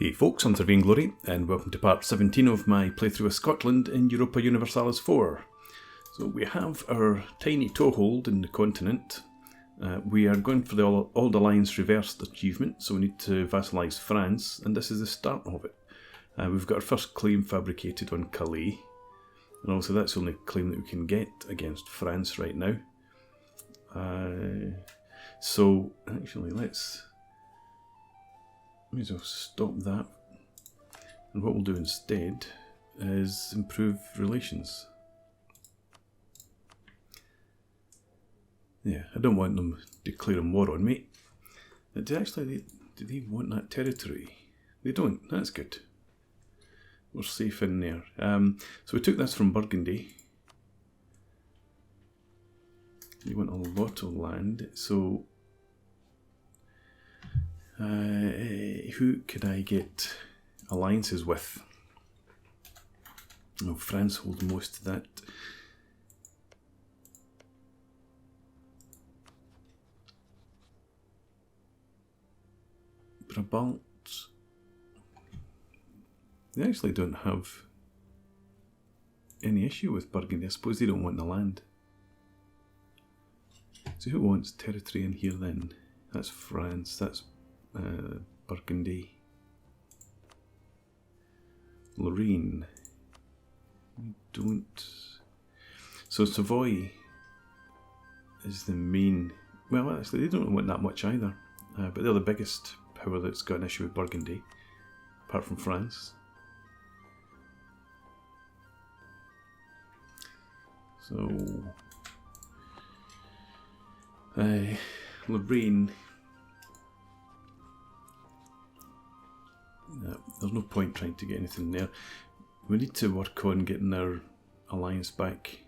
Hey folks, I'm Sir Glory, and welcome to part 17 of my playthrough of Scotland in Europa Universalis IV. So we have our tiny toehold in the continent. We are going for the Auld Alliance Reversed achievement, so we need to vassalise France, and this is the start of it. We've got our first claim fabricated on Calais, and also that's the only claim that we can get against France right now. So actually may as well stop that, and what we'll do instead is improve relations. Yeah, I don't want them declaring war on me. Do they want that territory? They don't. That's good. We're safe in there. So we took this from Burgundy. They want a lot of land, so who could I get alliances with? Oh, France holds most of that. Brabant. They actually don't have any issue with Burgundy. I suppose they don't want the land. So who wants territory in here then? That's France. That's Burgundy. Lorraine. We don't. So Savoy is the main. Well, actually, they don't want that much either. But they're the biggest power that's got an issue with Burgundy, apart from France. So Lorraine. There's no point trying to get anything there. We need to work on getting our alliance back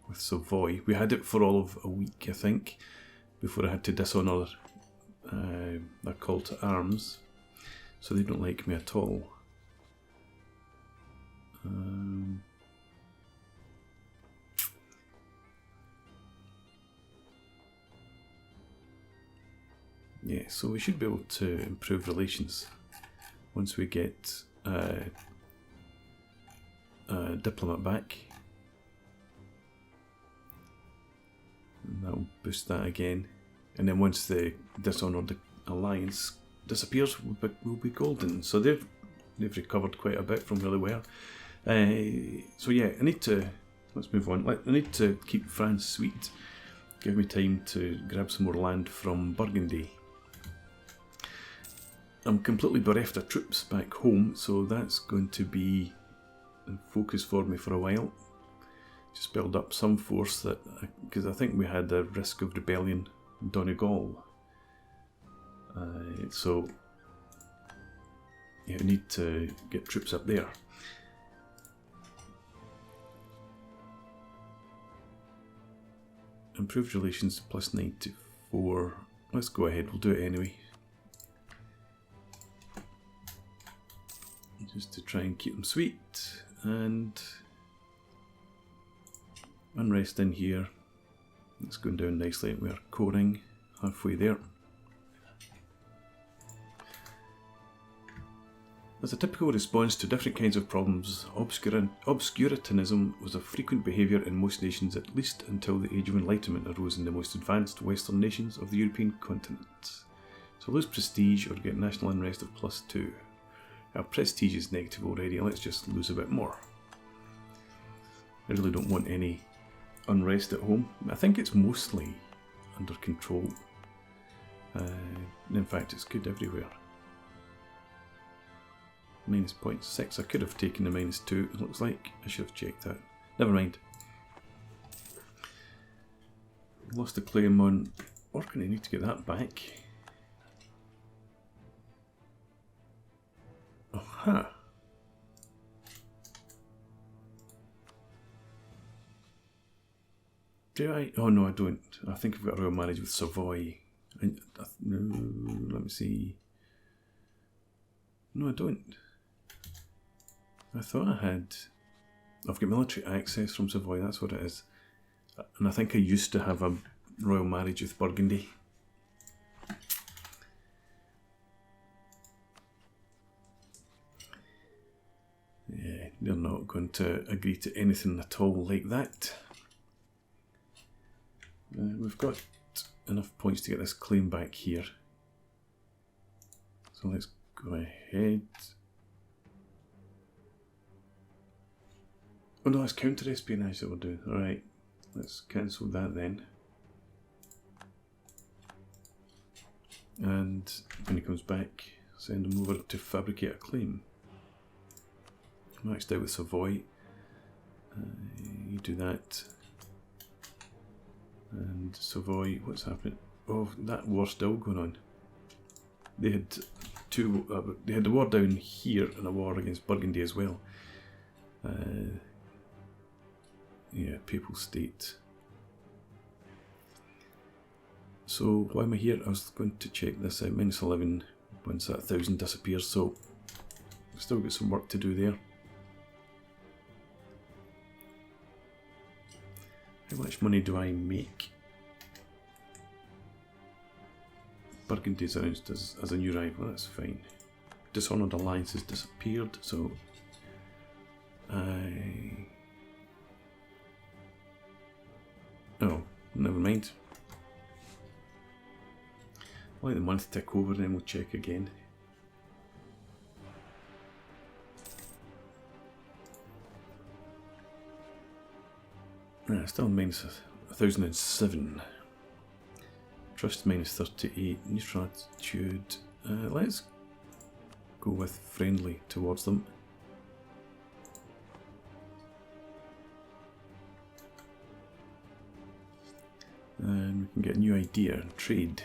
with Savoy. We had it for all of a week, I think, before I had to dishonour their call to arms. So they don't like me at all. Yeah, so we should be able to improve relations once we get diplomat back. And that'll boost that again. And then once the dishonoured alliance disappears, we'll be golden. So they've recovered quite a bit from where they were. So yeah, let's move on. I need to keep France sweet. Give me time to grab some more land from Burgundy. I'm completely bereft of troops back home, so that's going to be a focus for me for a while. Just build up some force, because I think we had a risk of rebellion in Donegal. So yeah, I need to get troops up there. Improved relations plus 94. Let's go ahead, we'll do it anyway. Just to try and keep them sweet, and unrest in here. It's going down nicely. We're coring halfway there. As a typical response to different kinds of problems, obscurantism was a frequent behaviour in most nations, at least until the Age of Enlightenment arose in the most advanced Western nations of the European continent. So lose prestige or get national unrest of +2. Our prestige is negative already, let's just lose a bit more. I really don't want any unrest at home. I think it's mostly under control. In fact, it's good everywhere. Minus 0.6, I could have taken the -2, it looks like. I should have checked that. Never mind. Lost a claim on Orkney, I need to get that back. Aha. Do I? Oh no, I don't. I think I've got a royal marriage with Savoy. No, let me see. No, I don't. I thought I had. I've got military access from Savoy, that's what it is. And I think I used to have a royal marriage with Burgundy. they're not going to agree to anything at all like that. We've got enough points to get this claim back here. So let's go ahead. Oh no, that's counter espionage that we're doing. Alright, let's cancel that then. And when he comes back, send him over to fabricate a claim. Maxed out with Savoy. You do that. And Savoy, what's happening? Oh, that war's still going on. They had they had a war down here and a war against Burgundy as well. Yeah, Papal State. So why am I here? I was going to check this out. -11 once that 1,000 disappears. So we've still got some work to do there. How much money do I make? Burgundy's announced as a new rival, that's fine. Dishonored Alliance has disappeared, so oh, never mind. I'll let the month tick over and then we'll check again. Still -1,007. Trust -38. Neutral attitude. Let's go with friendly towards them. And we can get a new idea. Trade.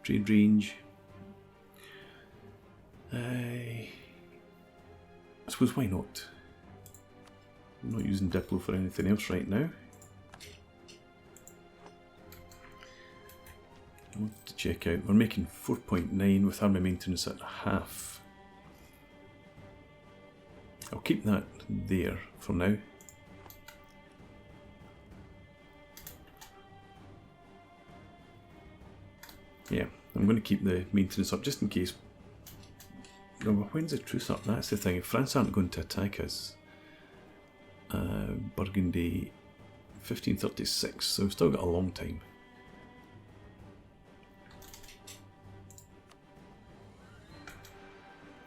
Trade range. I suppose why not? I'm not using Diplo for anything else right now. I want to check out. We're making 4.9 with army maintenance at half. I'll keep that there for now. Yeah, I'm going to keep the maintenance up just in case. No, when's the truce up? That's the thing. If France aren't going to attack us, Burgundy 1536, so we've still got a long time.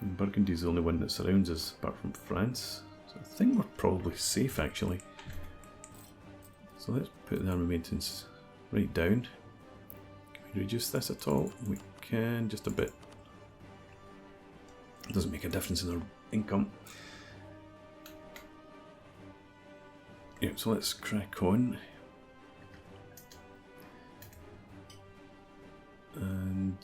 And Burgundy's the only one that surrounds us apart from France, so I think we're probably safe actually. So let's put the army maintenance right down. Can we reduce this at all? We can, just a bit. It doesn't make a difference in our income. Yeah, so let's crack on. And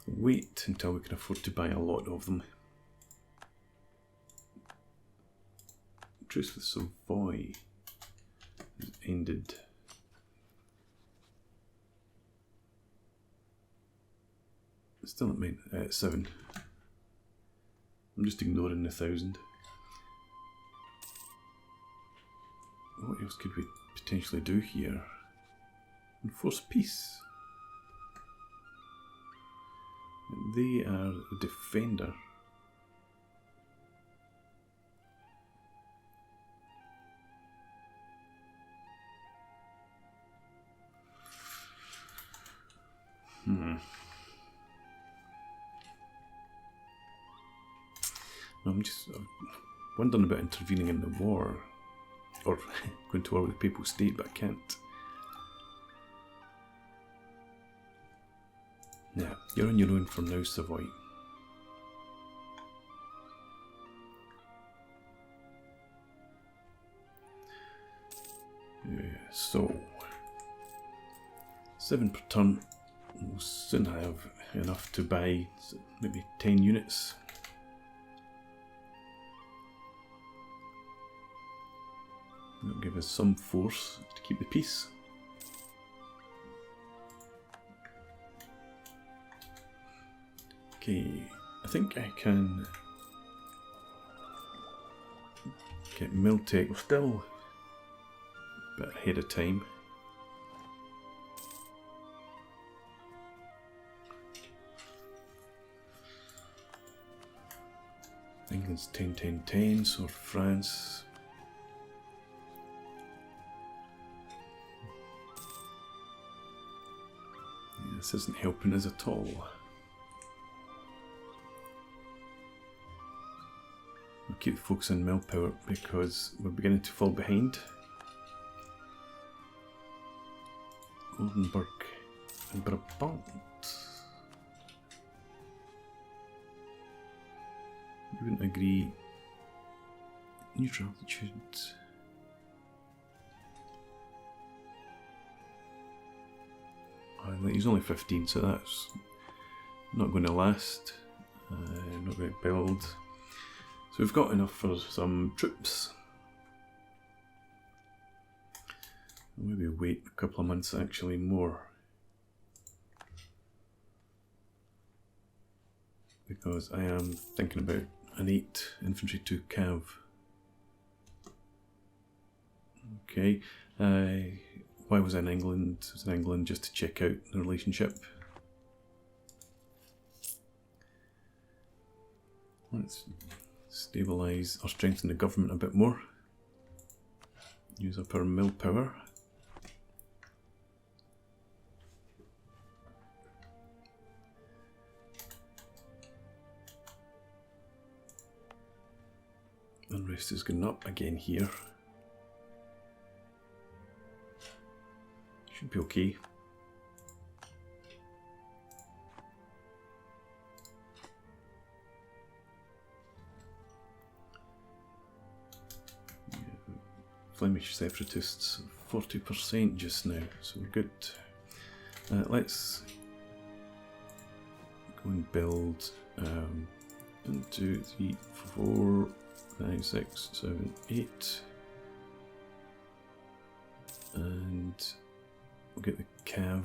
wait until we can afford to buy a lot of them. Truce with Savoy has ended. Still at mine at 7. I'm just ignoring the 1,000. What else could we potentially do here? Enforce peace. They are a defender. I'm just wondering about intervening in the war, or going to war with the Papal State, but I can't. Yeah, you're on your own for now, Savoy. Yeah, so 7 per turn. We'll soon have enough to buy maybe 10 units. That'll give us some force to keep the peace. Okay, I think I can get Miltech. We're still a bit ahead of time. England's 10-10-10, so France. Yeah, this isn't helping us at all. We'll keep the focus on mill power because we're beginning to fall behind. Oldenburg and Brabant. You wouldn't agree. Neutral altitude. He's only 15, so that's not going to last. Not going to build. So we've got enough for some troops. Maybe wait a couple of months, actually more. Because I am thinking about an 8 infantry to cav. Okay. Why was I in England? I was in England just to check out the relationship. Let's stabilise or strengthen the government a bit more. Use up our mill power. Unrest is going up again here. Should be okay. Yeah. Flemish separatists 40% just now, so we're good. Let's go and build 1, 2, 3, 4, 5, 6, 7, 8, and we'll get the cav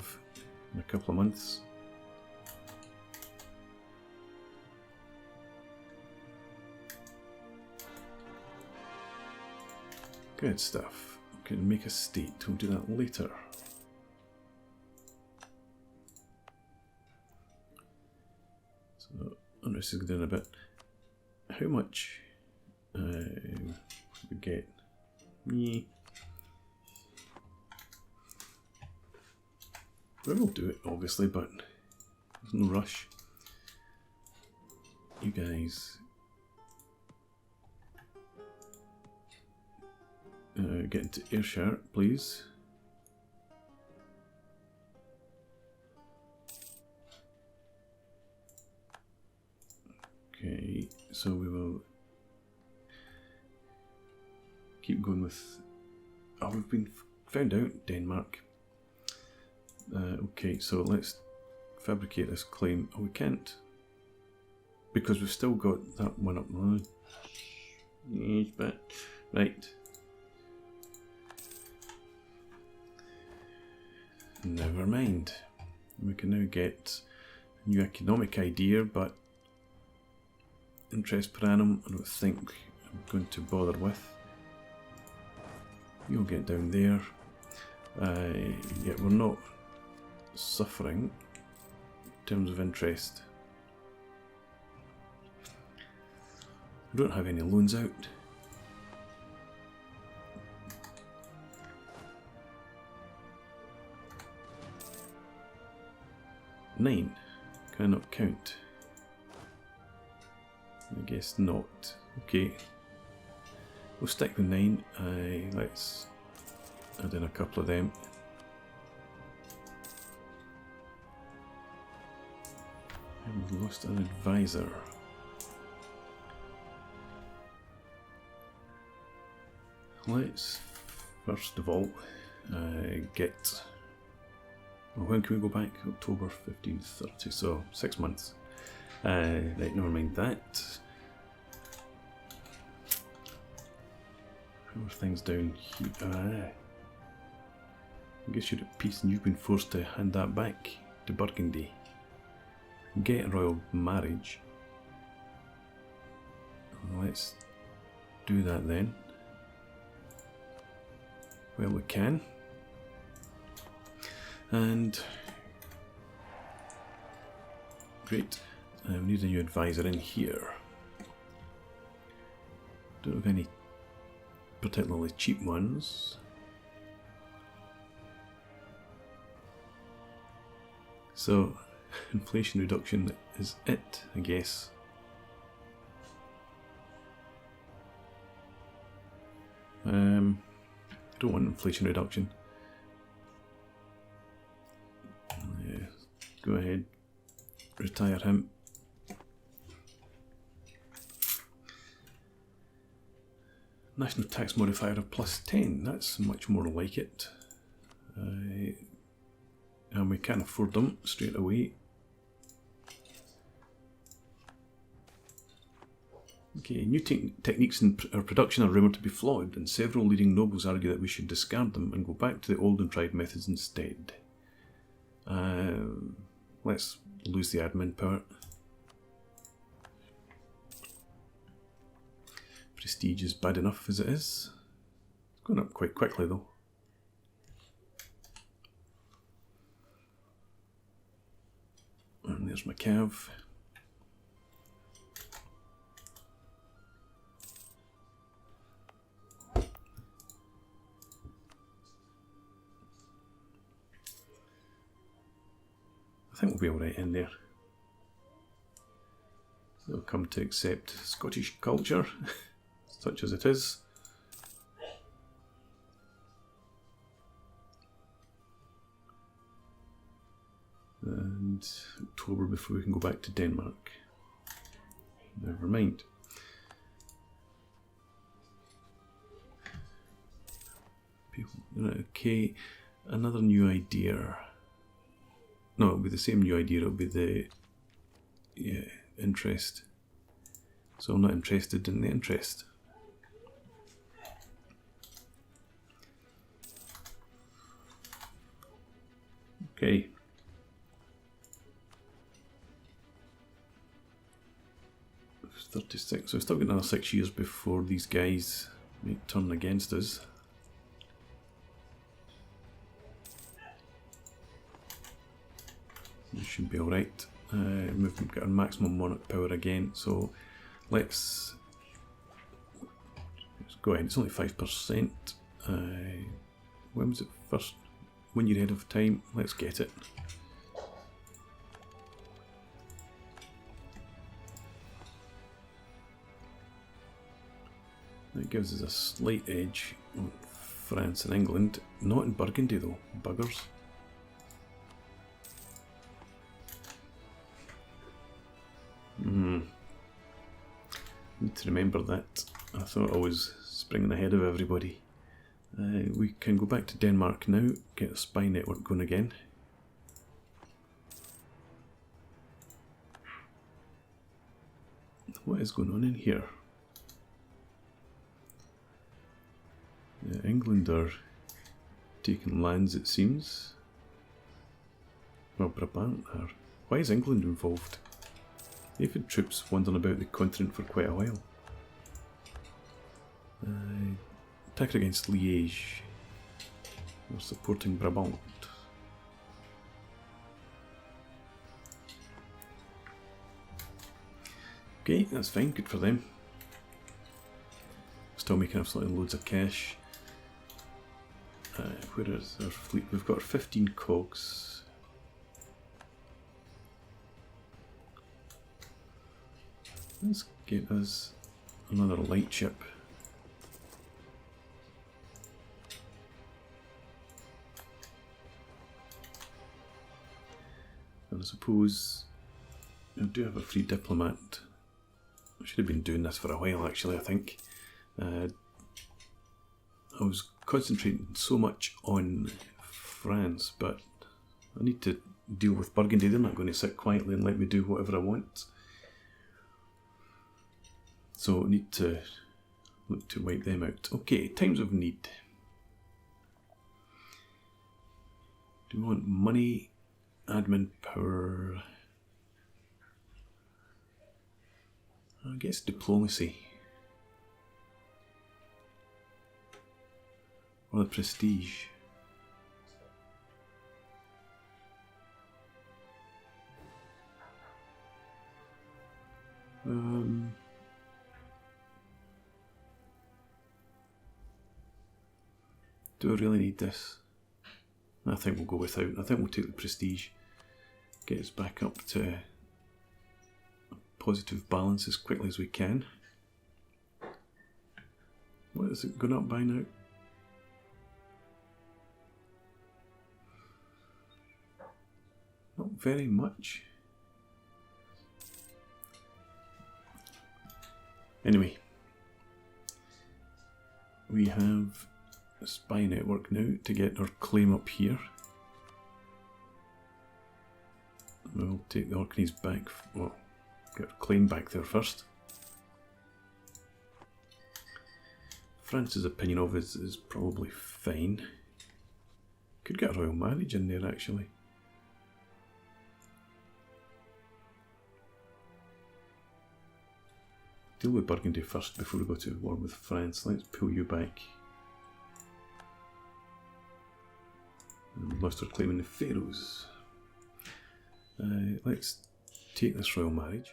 in a couple of months. Good stuff. We can make a state. We'll do that later. So unrest is down a bit. How much we get? Yeah. We'll do it, obviously, but there's no rush. You guys get into Ayrshire, please. Okay, so we will keep going with... Oh, we've been found out, Denmark. Okay, so let's fabricate this claim. Oh, we can't. Because we've still got that one up. Yes, but... Right. Never mind. We can now get a new economic idea, but interest per annum I don't think I'm going to bother with. You'll get down there. Yeah, we're not suffering in terms of interest. I don't have any loans out. Nine cannot count. I guess not. Okay, we'll stick with 9. Let's add in a couple of them. And we've lost an advisor. Let's first of all get... Well, when can we go back? October 1530, so 6 months. Right, never mind that. How are things down here? I guess you're at peace and you've been forced to hand that back to Burgundy. Get a royal marriage. Let's do that then. while we can. And great, we need a new advisor in here. Don't have any particularly cheap ones. So inflation reduction is it, I guess. I don't want inflation reduction. Yeah, go ahead, retire him. National tax modifier of +10, that's much more like it. And we can't afford them straight away. Okay, new techniques in our production are rumoured to be flawed, and several leading nobles argue that we should discard them and go back to the old and tried methods instead. Let's lose the admin part. Prestige is bad enough as it is. It's going up quite quickly though. And there's my cav. I think we'll be alright in there. They'll come to accept Scottish culture, such as it is. And October before we can go back to Denmark. Never mind. People, okay, another new idea. No, it'll be the same new idea, it'll be the interest. So I'm not interested in the interest. Okay. It's 36, so we've still got another 6 years before these guys may turn against us. This should be alright. We've got our maximum monarch power again, so let's go ahead. It's only 5%. When was it first? 1 year ahead of time. Let's get it. That gives us a slight edge on France and England. Not in Burgundy though, buggers. Need to remember that. I thought I was springing ahead of everybody. We can go back to Denmark now, get the spy network going again. What is going on in here? England are taking lands, it seems. Well, Brabant are. Why is England involved? They've had troops wandering about the continent for quite a while. Attack against Liège. We're supporting Brabant. Okay, that's fine, good for them. Still making absolutely loads of cash. Where is our fleet? We've got 15 cogs. Let's get us another light ship. And I suppose I do have a free diplomat. I should have been doing this for a while actually, I think. I was concentrating so much on France, but I need to deal with Burgundy. They're not going to sit quietly and let me do whatever I want. So I need to look to wipe them out. Okay, times of need. Do we want money, admin power? I guess diplomacy. Or Or the prestige. Do I really need this? I think we'll go without. I think we'll take the prestige. Get us back up to a positive balance as quickly as we can. What is it going up by now? Not very much. Anyway, we have a spy network now to get our claim up here. We'll take the Orkneys back, well, get our claim back there first. France's opinion of it is probably fine. Could get a royal marriage in there actually. Deal with Burgundy first before we go to war with France. Let's pull you back. And lost our claim in the Faroes. Let's take this royal marriage.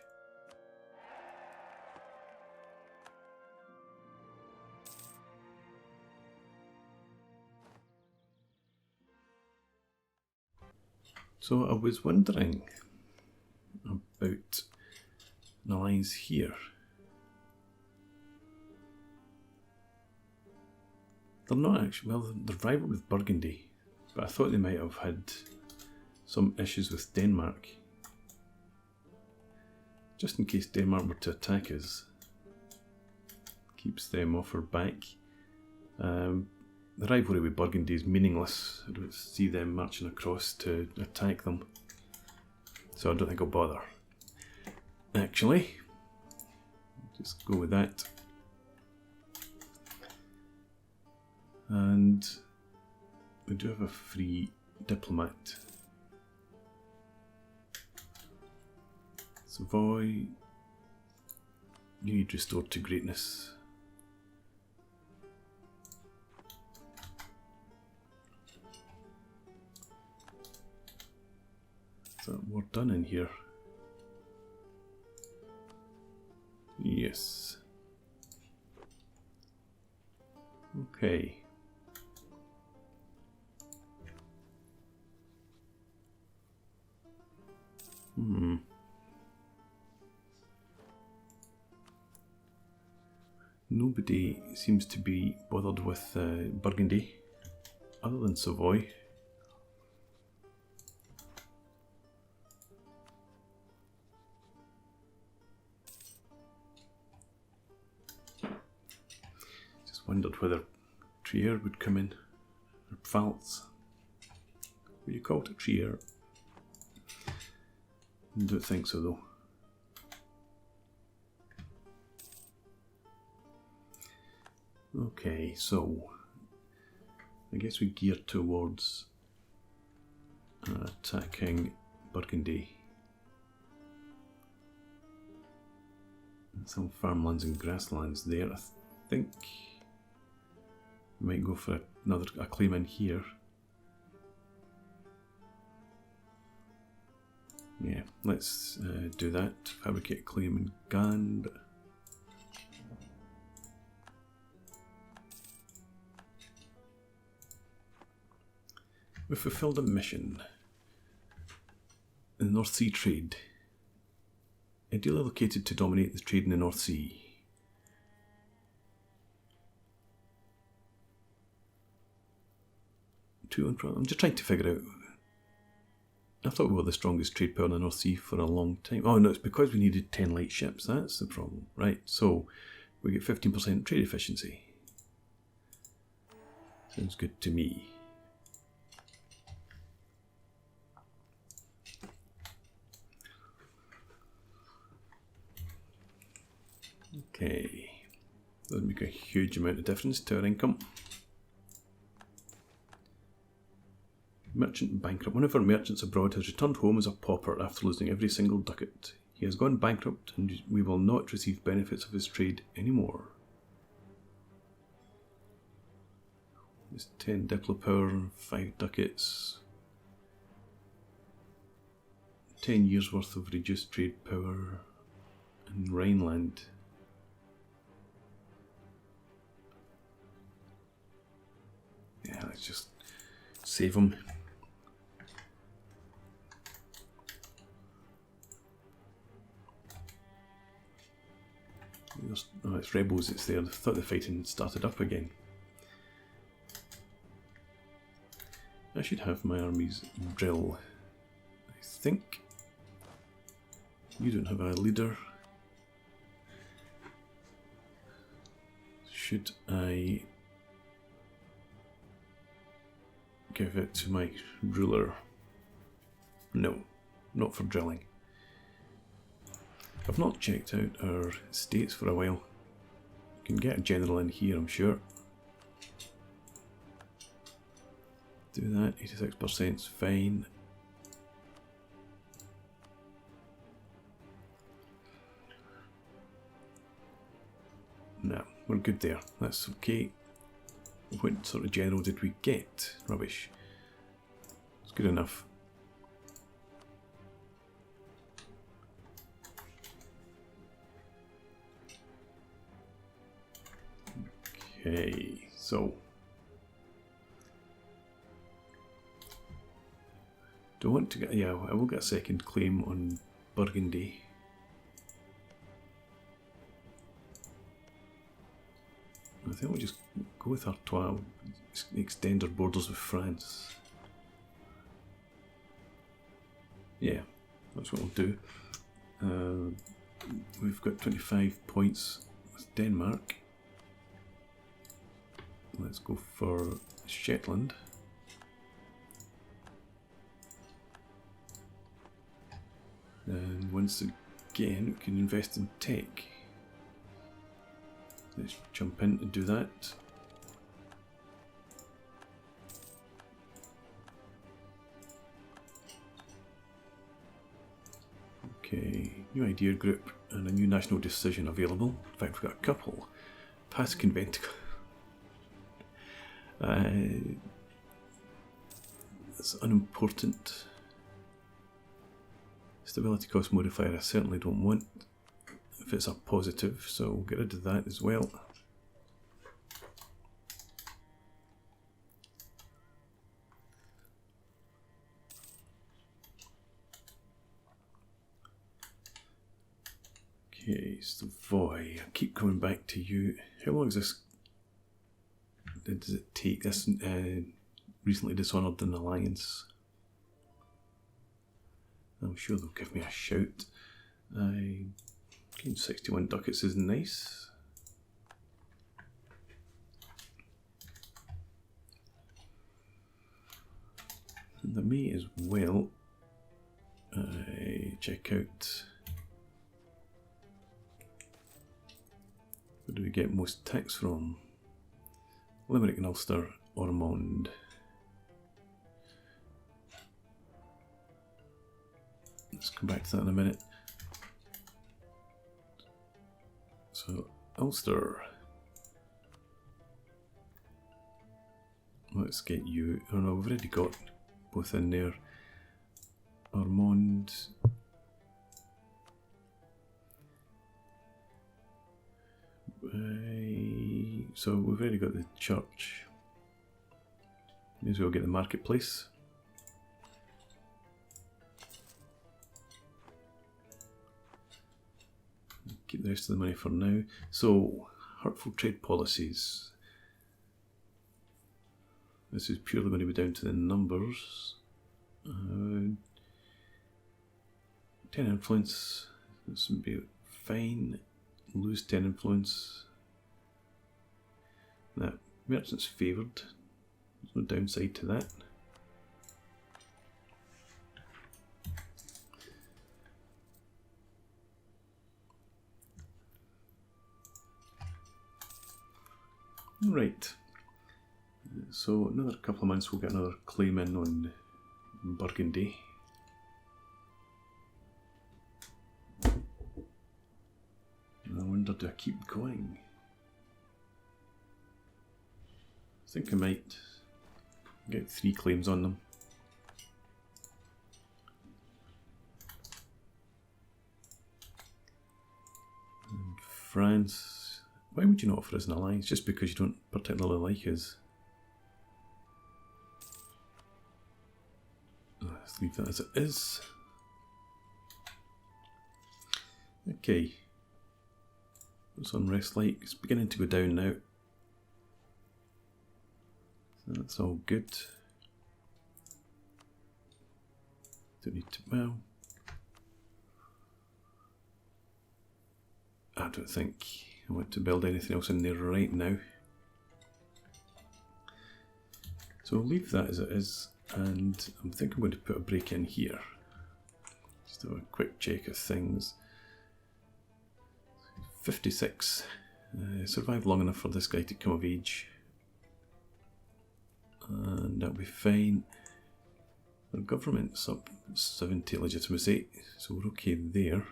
So I was wondering about an alliance here. They're not actually, well, they're rival with Burgundy, but I thought they might have had some issues with Denmark. Just in case Denmark were to attack us. Keeps them off our back. The rivalry with Burgundy is meaningless. I don't see them marching across to attack them. So I don't think I'll bother. Actually, just go with that. And we do have a free diplomat. Savoy, you need restored to greatness. So we're done in here. Yes. Okay. Nobody seems to be bothered with Burgundy, other than Savoy. Just wondered whether Trier would come in, or Pfalz. What do you call it, Trier? I don't think so though. Okay, so I guess we gear towards attacking Burgundy. Some farmlands and grasslands there. I think we might go for a claim in here. Yeah, let's do that. Fabricate a claim in Gand. We fulfilled a mission. The North Sea trade. Ideally located to dominate the trade in the North Sea. I'm just trying to figure out. I thought we were the strongest trade power in the North Sea for a long time. Oh no, it's because we needed 10 light ships. That's the problem. Right, so we get 15% trade efficiency. Sounds good to me. Okay, doesn't make a huge amount of difference to our income. Merchant bankrupt. One of our merchants abroad has returned home as a pauper after losing every single ducat. He has gone bankrupt and we will not receive benefits of his trade anymore. It's 10 Diplo power, 5 ducats, 10 years worth of reduced trade power in Rhineland. Yeah, let's just save them. Oh, it's rebels, it's there. I thought the fighting started up again. I should have my armies drill. I think. You don't have a leader. Should I give it to my ruler? No, not for drilling. I've not checked out our states for a while. You can get a general in here, I'm sure. Do that, 86% is fine. No, we're good there, that's okay. What sort of general did we get? Rubbish. It's good enough. Okay, so do I want to get, yeah, I will get a second claim on Burgundy. I think we'll just go with Artois, extend our borders with France. Yeah, that's what we'll do. We've got 25 points with Denmark. Let's go for Shetland. And once again, we can invest in tech. Let's jump in and do that. Okay, new idea group and a new national decision available. In fact, we've got a couple. Pass conventicle. That's unimportant. Stability cost modifier I certainly don't want if it's a positive, so we'll get rid of that as well. Okay, Savoy, I keep coming back to you. How long is this? Does it take? This recently dishonoured an alliance. I'm sure they'll give me a shout. Getting 61 ducats is nice. And they may as well check out. Where do we get most tax from? Limerick and Ulster, Ormond. Let's come back to that in a minute. So, Ulster. Let's get you. Oh no, we've already got both in there. Ormond. So we've already got the church. May as well get the marketplace. Keep the rest of the money for now. So, hurtful trade policies. This is purely going to be down to the numbers. 10 influence. This would be fine. Lose 10 influence. Now, merchants favoured. There's no downside to that. Right. So another couple of months we'll get another claim in on Burgundy. I wonder, do I keep going? think I might get 3 claims on them. And France, why would you not offer us an alliance? Just because you don't particularly like us? Let's leave that as it is. Okay. What's unrest like? It's beginning to go down now. So that's all good. Don't need to, well, I don't think I want to build anything else in there right now. So we'll leave that as it is, and I think I'm going to put a break in here. Just do a quick check of things. 56. Survived long enough for this guy to come of age. And that'll be fine. The government's up 70 legitimacy, so we're okay there.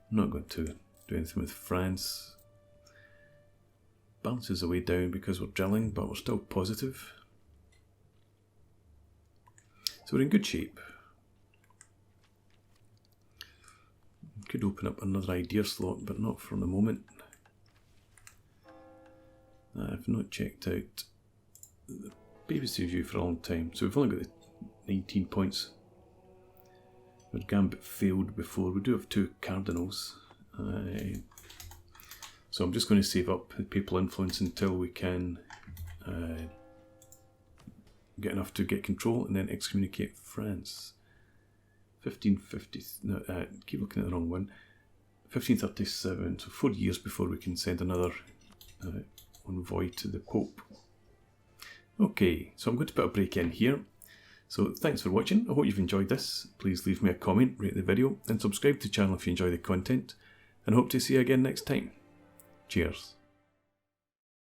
I'm not going to do anything with France. Balance is a way down because we're drilling, but we're still positive. So we're in good shape. Could open up another idea slot, but not for the moment. I've not checked out the BBC review for a long time, so we've only got the 19 points. Our gambit failed before. We do have 2 cardinals, so I'm just going to save up the papal influence until we can get enough to get control, and then excommunicate France. 1550. No, keep looking at the wrong one. 1537. So 4 years before we can send another envoy to the Pope. Okay, so I'm going to put a break in here. So thanks for watching. I hope you've enjoyed this. Please leave me a comment, rate the video, and subscribe to the channel if you enjoy the content. And hope to see you again next time. Cheers.